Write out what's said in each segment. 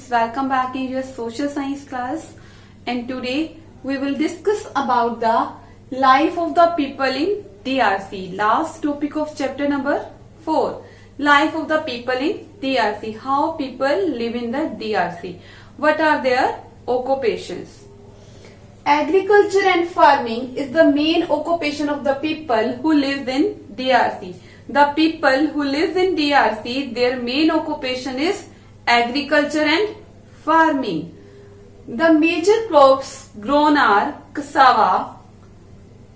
welcome back in your social science class, and today we will discuss about the life of the people in DRC. Last topic of chapter number 4, life of the people in DRC, how people live in the DRC, what are their occupations. Agriculture and farming is the main occupation of the people who live in DRC. The people who live in DRC, their main occupation is agriculture and farming. The major crops grown are cassava,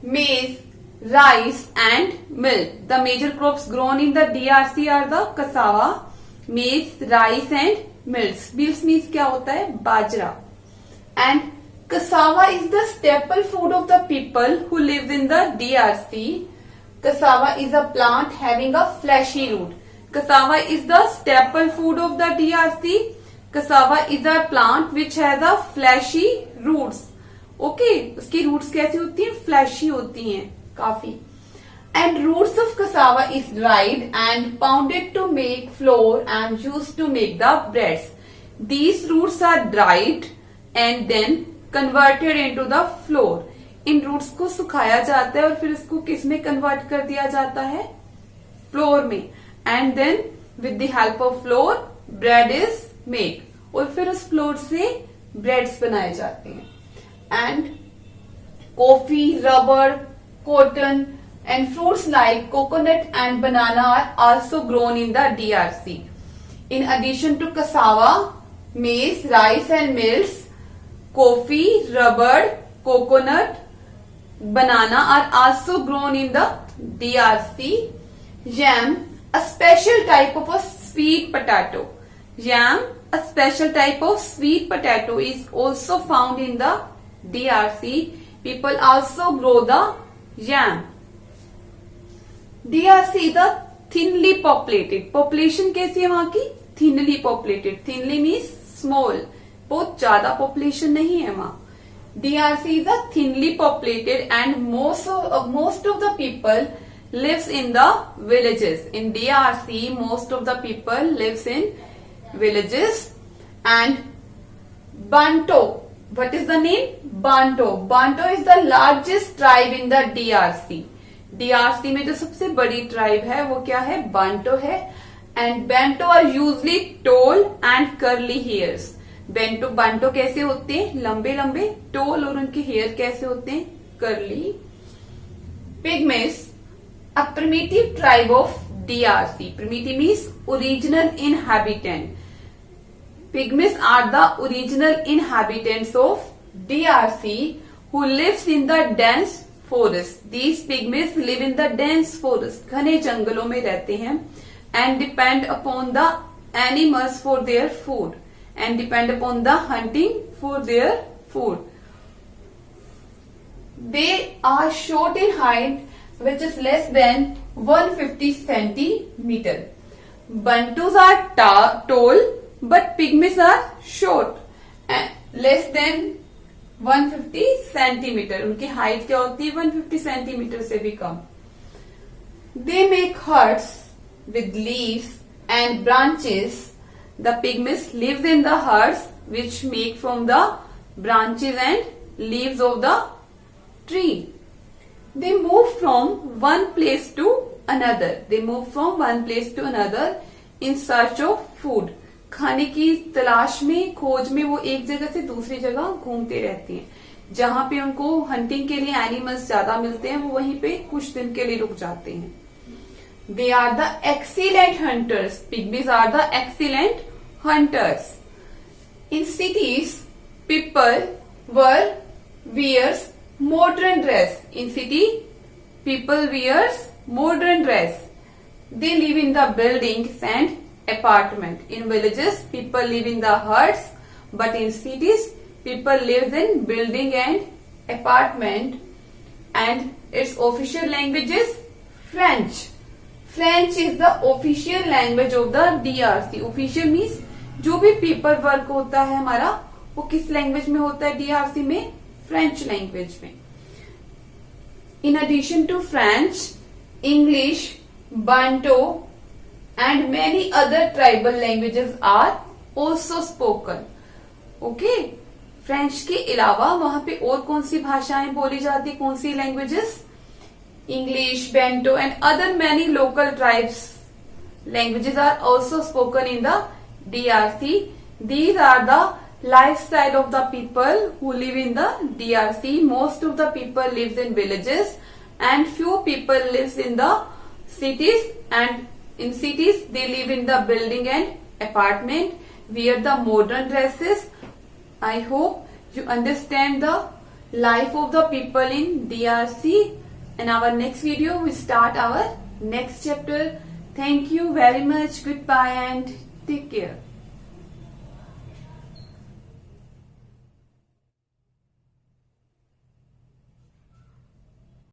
maize, rice and milk. The major crops grown in the DRC are the cassava, maize, rice and milk. Milk means क्या होता है? बाजरा. And cassava is the staple food of the people who live in the DRC. Cassava is a plant having a fleshy root. Cassava is the staple food of the DRC. Cassava is a plant which has a fleshy roots. Okay, उसकी roots कैसी होती हैं? Fleshy होती हैं काफी. And roots of cassava is dried and pounded to make flour and used to make the breads. These roots are dried and then converted into the flour. इन roots को सुखाया जाता है और फिर इसको किस में कन्वर्ट कर दिया जाता है? फ्लोर में. And then with the help of flour bread is made. और फिर उस फ्लोर से ब्रेड्स बनाए जाते हैं. And coffee, rubber, cotton and fruits like coconut and banana are also grown in the DRC. In addition to cassava, maize, rice and mills, coffee, rubber, coconut, banana are also grown in the DRC. Yam, a special type of a sweet potato. Yam, a special type of sweet potato is also found in the DRC. People also grow the yam. DRC is a thinly populated. Population कैसी है वहां की? Thinly populated. Thinly means small. बहुत ज्यादा population नहीं है वहां. DRC is a thinly populated and most of the people lives in the villages. In DRC, most of the people lives in villages. And Bantu. What is the name? Bantu. Bantu is the largest tribe in the DRC. DRC में जो सबसे बड़ी tribe है वो क्या है? Bantu है. And Bantu are usually tall and curly hairs. बांटो कैसे होते हैं? लंबे लंबे, टोल, और उनके हेयर कैसे होते हैं? Curly. Pygmies, a primitive tribe of DRC. Primitive means original inhabitant. Pygmies are the original inhabitants of DRC who lives in the dense forest. These pygmies live in the dense forest. घने जंगलों में रहते हैं. And depend upon the animals for their food. And depend upon the hunting for their food. They are short in height, which is less than 150 centimeter. Bantus are tall, but pygmies are short and less than 150 centimeter. उनकी height क्या होती है? 150 centimetre से भी कम. They make huts with leaves and branches. The pygmies lives in the huts which make from the branches and leaves of the tree. They move from one place to another. They move from one place to another in search of food. खाने की तलाश में, खोज में वो एक जगह से दूसरी जगह घूमते रहते हैं. जहां पे उनको हंटिंग के लिए एनिमल्स ज्यादा मिलते हैं वो वहीं पे कुछ दिन के लिए रुक जाते हैं. They are the excellent hunters. Pygmies are the excellent hunters. In cities, people wears modern dress. In city, people wears modern dress. They live in the buildings and apartment. In villages, people live in the huts, but in cities, people live in building and apartment. And its official language is French. French is the official language of the DRC. Official means जो भी paper work होता है हमारा वो किस language में होता है DRC में? फ्रेंच लैंग्वेज में. In addition to French, English, Bantu and many other tribal languages are also spoken. Okay, French के अलावा वहां पे और कौन सी भाषाएं बोली जाती, कौन सी languages? English, Bantu and other many local tribes languages are also spoken in the DRC. These are the lifestyle of the people who live in the DRC. Most of the people lives in villages and few people lives in the cities, and in cities they live in the building and apartment, wear the modern dresses. I hope you understand the life of the people in DRC. In our next video we start our next chapter. Thank you very much. Goodbye and take care.